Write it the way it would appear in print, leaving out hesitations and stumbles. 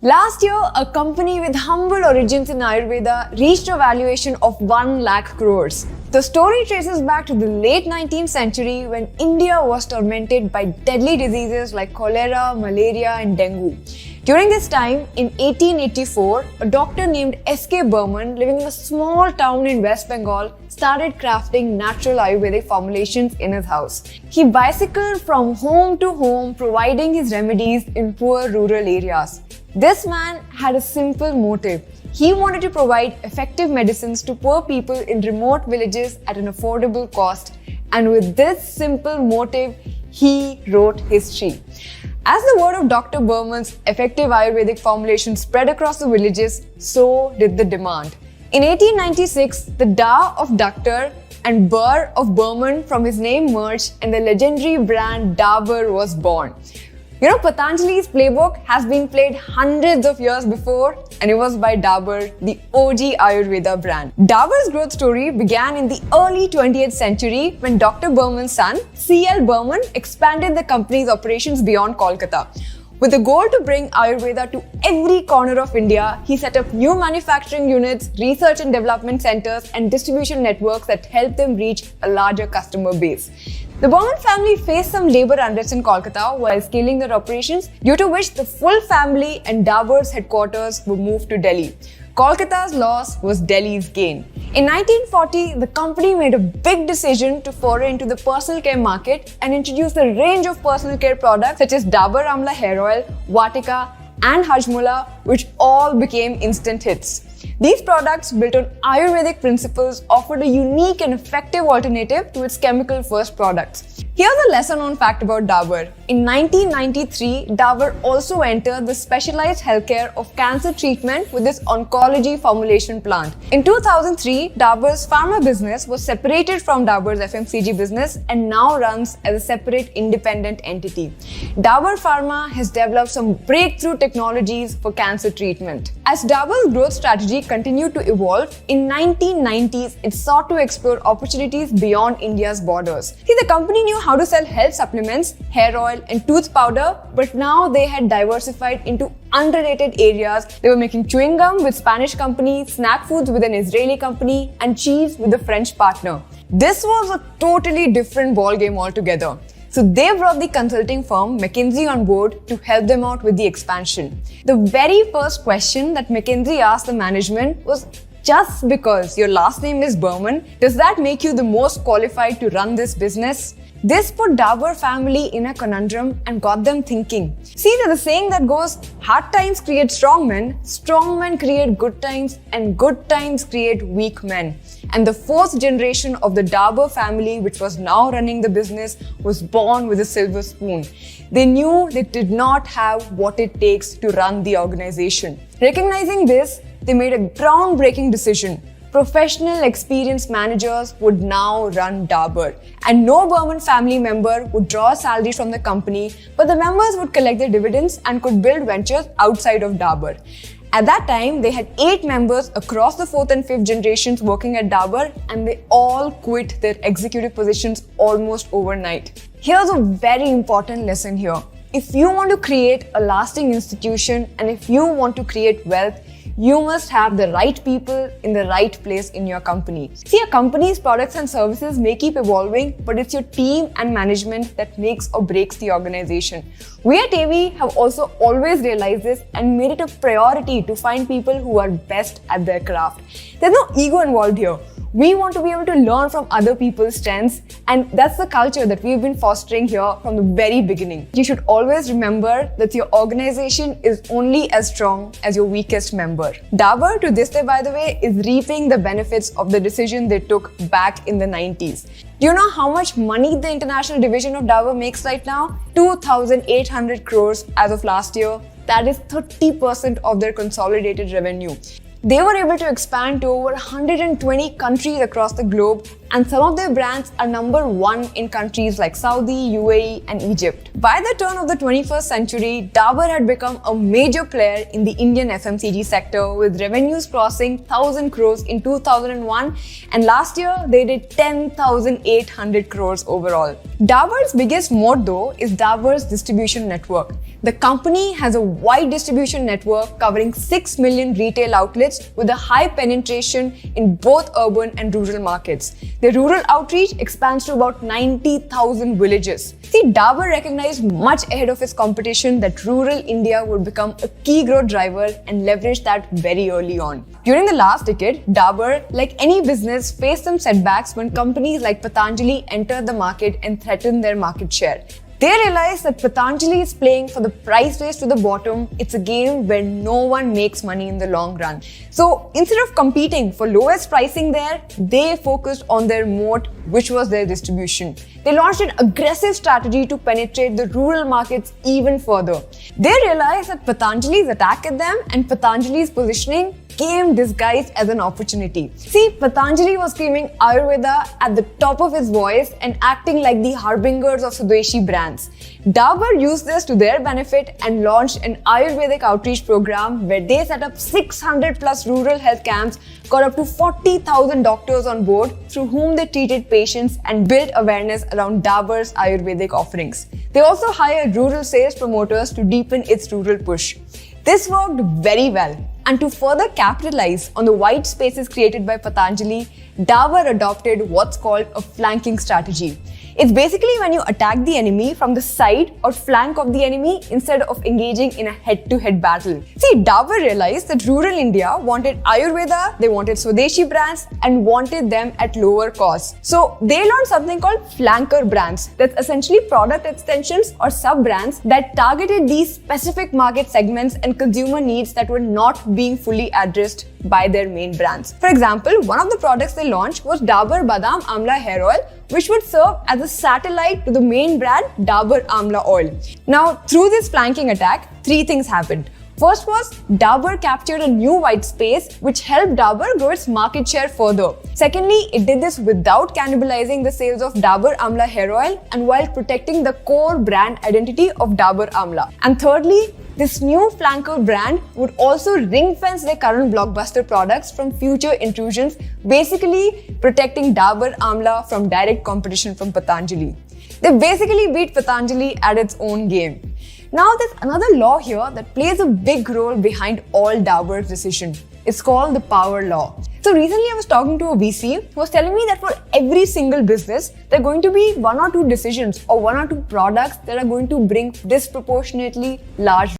Last year, a company with humble origins in Ayurveda reached a valuation of 1 lakh crores. The story traces back to the late 19th century when India was tormented by deadly diseases like cholera, malaria, and dengue. During this time, in 1884, a doctor named S.K. Burman, living in a small town in West Bengal, started crafting natural Ayurvedic formulations in his house. He bicycled from home to home, providing his remedies in poor rural areas. This man had a simple motive. He wanted to provide effective medicines to poor people in remote villages at an affordable cost. And with this simple motive, he wrote history. As the word of Dr. Burman's effective Ayurvedic formulation spread across the villages, so did the demand. In 1896, the Da of Doctor and Burr of Burman from his name merged and the legendary brand Dabour was born. Patanjali's playbook has been played hundreds of years before, and it was by Dabour, the OG Ayurveda brand. Dabour's growth story began in the early 20th century when Dr. Burman's son, C.L. Burman, expanded the company's operations beyond Kolkata. With the goal to bring Ayurveda to every corner of India, he set up new manufacturing units, research and development centers, and distribution networks that helped them reach a larger customer base. The Burman family faced some labor unrest in Kolkata while scaling their operations, due to which the full family and Dabour's headquarters were moved to Delhi. Kolkata's loss was Delhi's gain. In 1940, the company made a big decision to foray into the personal care market and introduced a range of personal care products such as Dabour Amla Hair Oil, Vatika, and Hajmola, which all became instant hits. These products, built on Ayurvedic principles, offered a unique and effective alternative to its chemical-first products. Here's a lesser-known fact about Dabour. In 1993, Dabour also entered the specialized healthcare of cancer treatment with its oncology formulation plant. In 2003, Dabour's pharma business was separated from Dabour's FMCG business and now runs as a separate independent entity. Dabour Pharma has developed some breakthrough technologies for cancer treatment. As Dabour's growth strategy continued to evolve, in 1990s, it sought to explore opportunities beyond India's borders. The company knew how to sell health supplements, hair oil, and tooth powder, but now they had diversified into unrelated areas. They were making chewing gum with Spanish company, snack foods with an Israeli company, and cheese with a French partner. This was a totally different ballgame altogether. So they brought the consulting firm McKinsey on board to help them out with the expansion. The very first question that McKinsey asked the management was, just because your last name is Burman, does that make you the most qualified to run this business? This put Dabour family in a conundrum and got them thinking. See, there's a saying that goes, hard times create strong men create good times, and good times create weak men. And the fourth generation of the Dabour family, which was now running the business, was born with a silver spoon. They knew they did not have what it takes to run the organization. Recognizing this, they made a groundbreaking decision. Professional, experienced managers would now run Dabour, and no Burman family member would draw salary from the company, but the members would collect their dividends and could build ventures outside of Dabour. At that time, they had 8 members across the 4th and 5th generations working at Dabour, and they all quit their executive positions almost overnight. Here's a very important lesson here. If you want to create a lasting institution and if you want to create wealth, you must have the right people in the right place in your company. See, a company's products and services may keep evolving, but it's your team and management that makes or breaks the organization. We at AV have also always realized this and made it a priority to find people who are best at their craft. There's no ego involved here. We want to be able to learn from other people's strengths, and that's the culture that we've been fostering here from the very beginning. You should always remember that your organization is only as strong as your weakest member. Dabour, to this day by the way, is reaping the benefits of the decision they took back in the 90s. Do you know how much money the international division of Dabour makes right now? 2,800 crores as of last year. That is 30% of their consolidated revenue. They were able to expand to over 120 countries across the globe, and some of their brands are number one in countries like Saudi, UAE, and Egypt. By the turn of the 21st century, Dabour had become a major player in the Indian FMCG sector, with revenues crossing 1,000 crores in 2001, and last year they did 10,800 crores overall. Dabur's biggest moat though is Dabur's distribution network. The company has a wide distribution network covering 6 million retail outlets with a high penetration in both urban and rural markets. Their rural outreach expands to about 90,000 villages. See, Dabour recognized much ahead of its competition that rural India would become a key growth driver and leveraged that very early on. During the last decade, Dabour, like any business, faced some setbacks when companies like Patanjali entered the market and threatened their market share. They realized that Patanjali is playing for the price race to the bottom. It's a game where no one makes money in the long run. So instead of competing for lowest pricing there, they focused on their moat, which was their distribution. They launched an aggressive strategy to penetrate the rural markets even further. They realized that Patanjali's attack at them and Patanjali's positioning came disguised as an opportunity. See, Patanjali was screaming Ayurveda at the top of his voice and acting like the harbingers of Swadeshi brands. Dabour used this to their benefit and launched an Ayurvedic outreach program where they set up 600 plus rural health camps, got up to 40,000 doctors on board through whom they treated patients and built awareness around Dabur's Ayurvedic offerings. They also hired rural sales promoters to deepen its rural push. This worked very well. And to further capitalize on the white spaces created by Patanjali, Dabour adopted what's called a flanking strategy. It's basically when you attack the enemy from the side or flank of the enemy instead of engaging in a head-to-head battle. See, Dabour realized that rural India wanted Ayurveda, they wanted Swadeshi brands, and wanted them at lower costs. So they launched something called flanker brands. That's essentially product extensions or sub-brands that targeted these specific market segments and consumer needs that were not being fully addressed by their main brands. For example, one of the products they launched was Dabour Badam Amla Hair Oil, which would serve as a satellite to the main brand Dabour Amla Oil. Now, through this flanking attack, three things happened. First was Dabour captured a new white space which helped Dabour grow its market share further. Secondly, it did this without cannibalizing the sales of Dabour Amla Hair Oil and while protecting the core brand identity of Dabour Amla. And thirdly, this new flanker brand would also ring-fence their current blockbuster products from future intrusions, basically protecting Dabour Amla from direct competition from Patanjali. They basically beat Patanjali at its own game. Now there's another law here that plays a big role behind all Dabur's decision. It's called the power law. So recently I was talking to a VC who was telling me that for every single business, there are going to be one or two decisions or one or two products that are going to bring disproportionately large